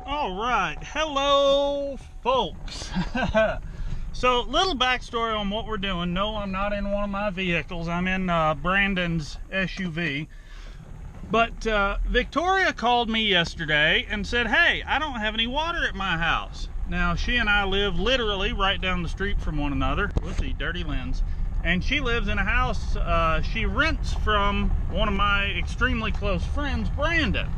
All right, hello folks. So little backstory on what we're doing. No, I'm not in one of my vehicles. I'm in Brandon's SUV. But Victoria called me yesterday and said, hey, I don't have any water at my house. Now, she and I live literally right down the street from one another. Whoopsie, dirty lens. And she lives in a house she rents from one of my extremely close friends, Brandon.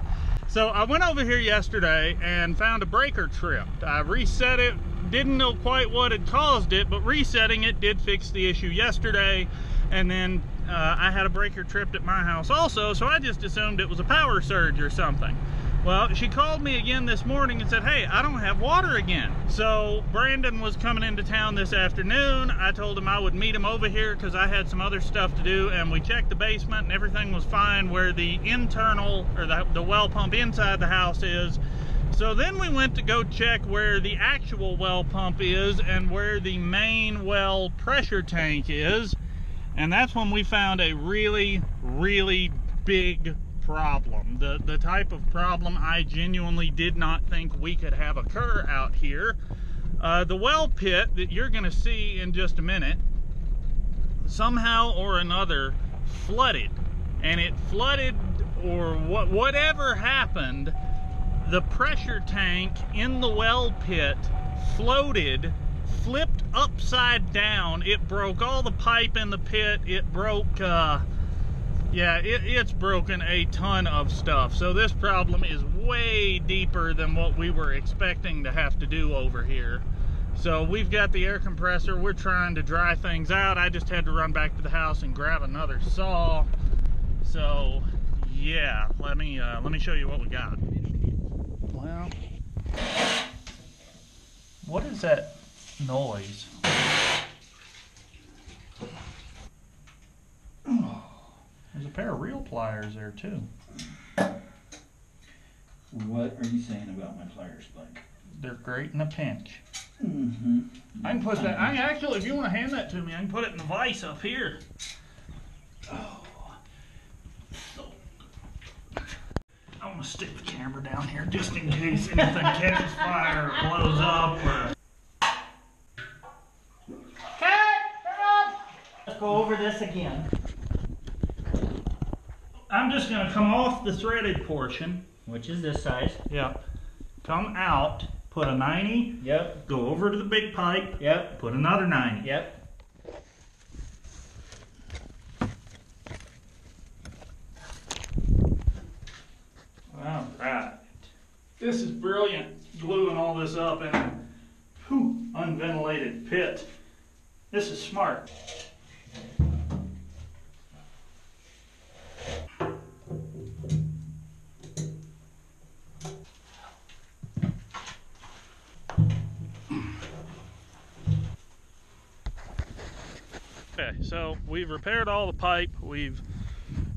So I went over here yesterday and found a breaker tripped. I reset it, didn't know quite what had caused it, but resetting it did fix the issue yesterday. And then I had a breaker tripped at my house also, so I just assumed it was a power surge or something. Well, she called me again this morning and said, hey, I don't have water again. So Brandon was coming into town this afternoon. I told him I would meet him over here because I had some other stuff to do, and we checked the basement and everything was fine where the internal, or the well pump inside the house is. So then we went to go check where the actual well pump is and where the main well pressure tank is. And that's when we found a really, really big problem. The type of problem I genuinely did not think we could have occur out here. The well pit that you're going to see in just a minute somehow or another flooded. And it flooded, or whatever happened, the pressure tank in the well pit floated, flipped upside down. It broke all the pipe in the pit. It broke it's broken a ton of stuff. So this problem is way deeper than what we were expecting to have to do over here. So we've got the air compressor. We're trying to dry things out. I just had to run back to the house and grab another saw. So yeah, let me show you what we got. Well, what is that noise? There's a pair of real pliers there too. What are you saying about my pliers, Spike? They're great in a pinch. Mm-hmm. I can put that, I can actually, if you want to hand that to me, I can put it in the vise up here. Oh. So, I want to stick the camera down here just in case anything catches fire or blows up or... Let's go over this again. I'm just going to come off the threaded portion. Which is this size. Yep. Come out, put a 90. Yep. Go over to the big pipe. Yep. Put another 90. Yep. All right. This is brilliant, gluing all this up in a unventilated pit. This is smart. Okay, so we've repaired all the pipe, we've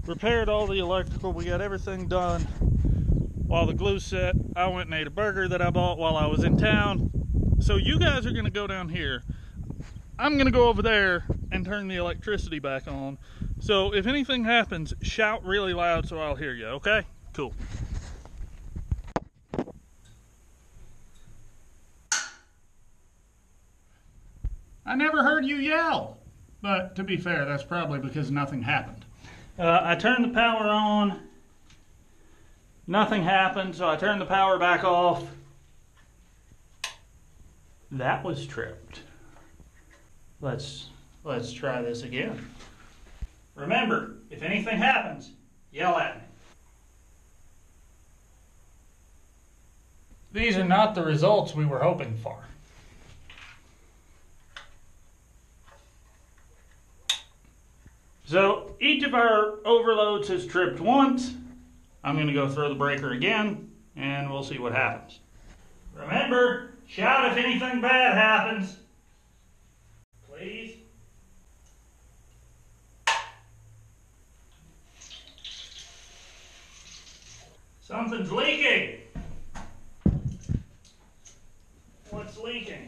repaired all the electrical, we got everything done. While the glue set, I went and ate a burger that I bought while I was in town. So you guys are gonna go down here. I'm gonna go over there and turn the electricity back on. So if anything happens, shout really loud so I'll hear you, okay? Cool. I never heard you yell. But to be fair, that's probably because nothing happened. I turned the power on. Nothing happened, so I turned the power back off. That was tripped. Let's try this again. Remember, if anything happens, yell at me. These are not the results we were hoping for. So each of our overloads has tripped once. I'm going to go throw the breaker again, and we'll see what happens. Remember, shout if anything bad happens. Please. Something's leaking. What's leaking?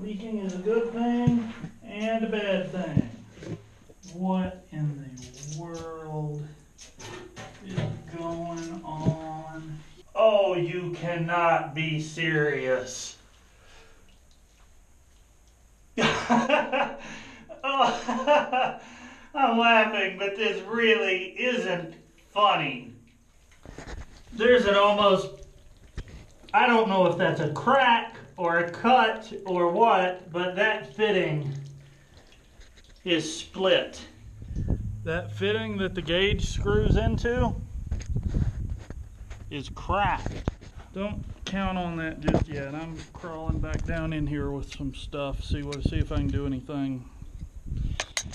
Leaking is a good thing and a bad thing. What in the world is going on? You cannot be serious. Oh, I'm laughing, but this really isn't funny. There's an almost, I don't know if that's a crack or a cut or what, but that fitting is split. That fitting that the gauge screws into is cracked. Don't count on that just yet. I'm crawling back down in here with some stuff, see if I can do anything.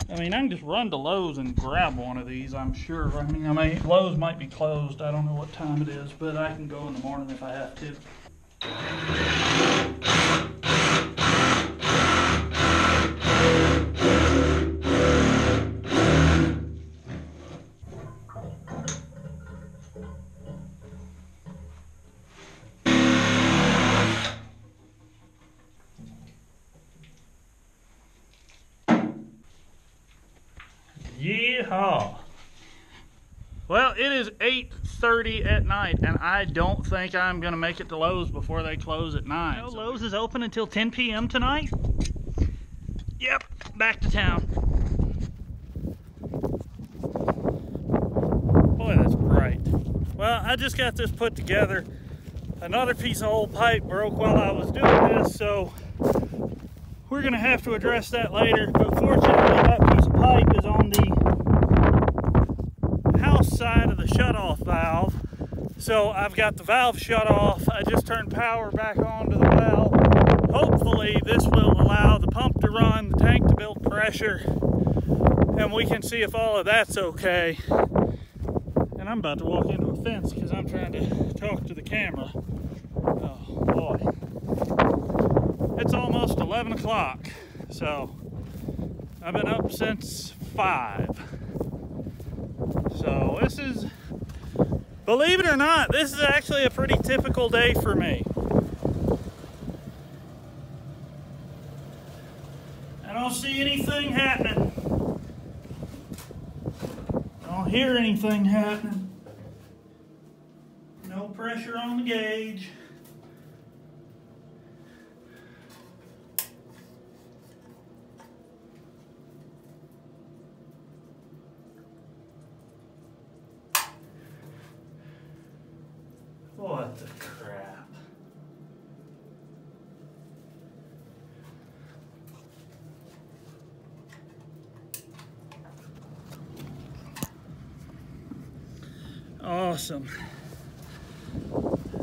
I mean, I can just run to Lowe's and grab one of these, I'm sure. I mean, Lowe's might be closed. I don't know what time it is, but I can go in the morning if I have to. Yeehaw. Well, it is 8:30 at night, and I don't think I'm going to make it to Lowe's before they close at 9. No, Lowe's is open until 10 p.m. tonight? Yep, back to town. Boy, that's bright. Well, I just got this put together. Another piece of old pipe broke while I was doing this, so we're going to have to address that later. But fortunately, that piece of pipe is on the house side of the shutoff valve. So I've got the valve shut off. I just turned power back on to the well. Hopefully this will allow the pump to run, the tank to build pressure, and we can see if all of that's okay. And I'm about to walk into a fence because I'm trying to talk to the camera. Oh boy. It's almost 11 o'clock, so I've been up since 5. So this is, believe it or not, this is actually a pretty typical day for me. I don't see anything happening. I don't hear anything happening. No pressure on the gauge. What the crap? Awesome.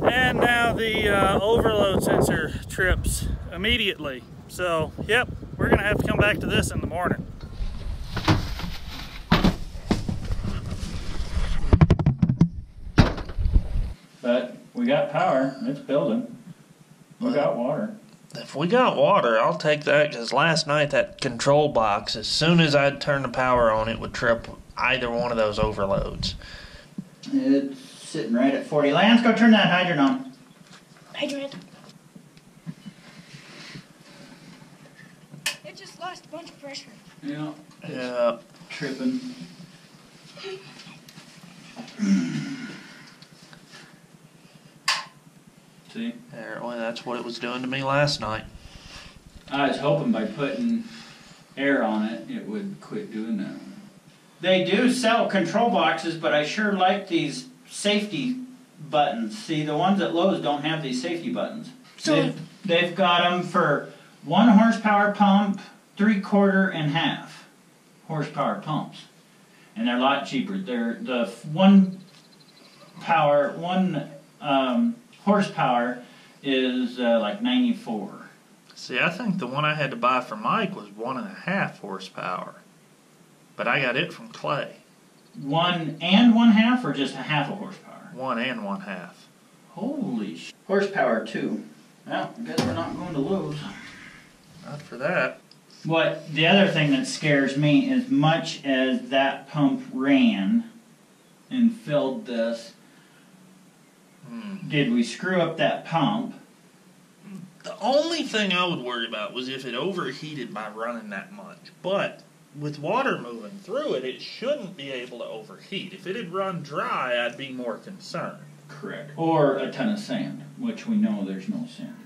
And now the overload sensor trips immediately. So, yep, we're gonna have to come back to this in the morning. But we got power. It's building. We got water. If we got water, I'll take that, because last night that control box, as soon as I'd turn the power on, it would trip either one of those overloads. It's sitting right at 40. Lance, go turn that hydrant on. Hydrant. It just lost a bunch of pressure. Yeah. Yeah. Tripping. See? Apparently that's what it was doing to me last night. I was hoping by putting air on it, it would quit doing that. They do sell control boxes, but I sure like these safety buttons. See, the ones at Lowe's don't have these safety buttons. So They've got them for 1 horsepower pump, 3/4 and half horsepower pumps, and they're a lot cheaper. They're the 1 horsepower is like 94. See, I think the one I had to buy for Mike was 1.5 horsepower, but I got it from Clay. 1 and 1/2, or just a half a horsepower? 1 and 1/2. Holy sh! Horsepower 2. Well, I guess we're not going to Lowe's. Not for that. What the other thing that scares me, as much as that pump ran and filled this, did we screw up that pump? The only thing I would worry about was if it overheated by running that much. But with water moving through it, it shouldn't be able to overheat. If it had run dry, I'd be more concerned. Correct. Or a ton of sand, which we know there's no sand.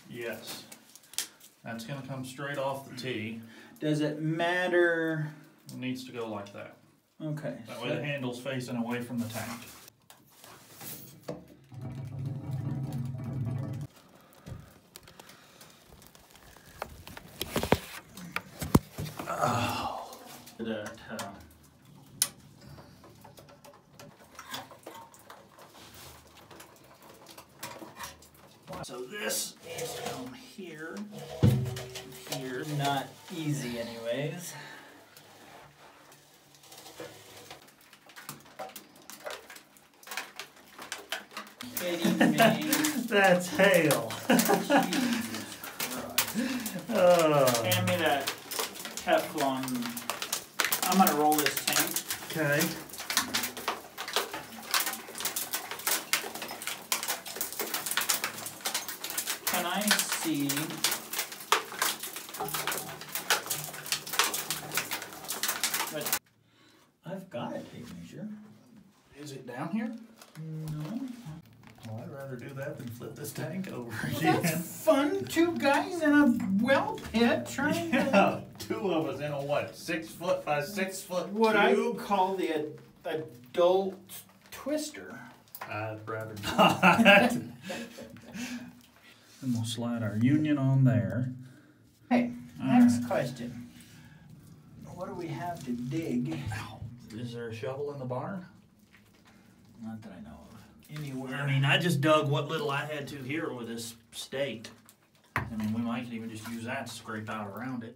Yes. That's going to come straight off the tee. Does it matter? It needs to go like that. Okay. That way the handle's facing away from the tank. Oh. That, so this needs to come here, here. Not easy anyways. Kidding me. That's hail. Jesus Christ. Hand me that Teflon. I'm gonna roll this tank. Okay. Can I see? But I've got a tape measure. Is it down here? No. Well, I'd rather do that than flip this tank over That's again. fun. Two guys in a well pit trying to. Yeah, two of us in a what? 6 foot by 6 foot What I tube? call the adult twister. I'd rather not. And we'll slide our union on there. Hey, All next right. question. What do we have to dig? Is there a shovel in the barn? Not that I know of. Anywhere. I mean, I just dug what little I had to here with this stake. I mean, we might even just use that to scrape out around it.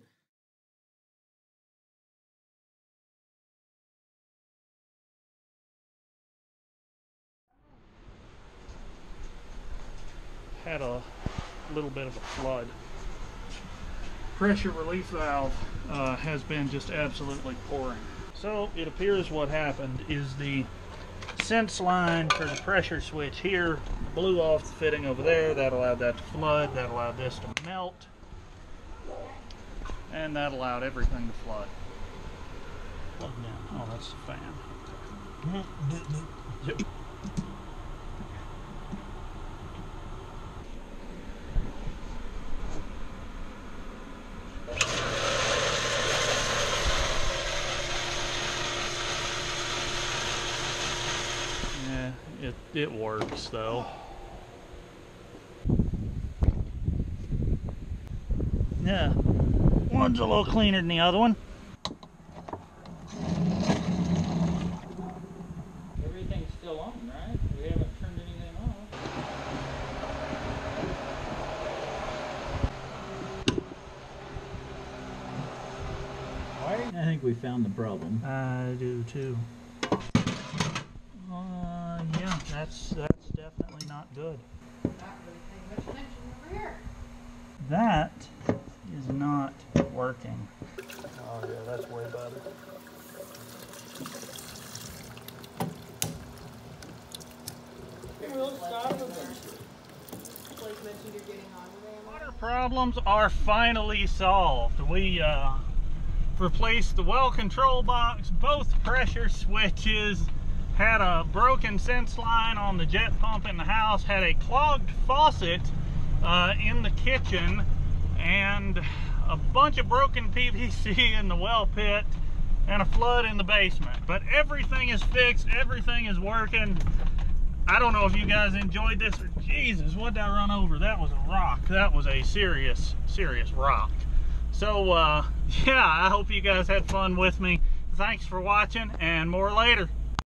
Had a little bit of a flood. Pressure relief valve has been just absolutely pouring. So it appears what happened is the sense line for the pressure switch here blew off the fitting over there. That allowed that to flood. That allowed this to melt. And that allowed everything to flood. Plug down. Oh, that's the fan. Yep. It works though. Yeah, one's a little cleaner than the other one. Everything's still on, right? We haven't turned anything off. I think we found the problem. I do too. Yeah, that's definitely not good. Not really paying much attention over here. That is not working. Oh yeah, that's way better. Blake mentioned you're getting on with them. Water problems are finally solved. We replaced the well control box, both pressure switches, had a broken sense line on the jet pump in the house, had a clogged faucet in the kitchen, and a bunch of broken PVC in the well pit, and a flood in the basement. But everything is fixed, everything is working. I don't know if you guys enjoyed this, or Jesus, what did I run over? That was a rock. That was a serious rock. So, yeah, I hope you guys had fun with me. Thanks for watching, and more later.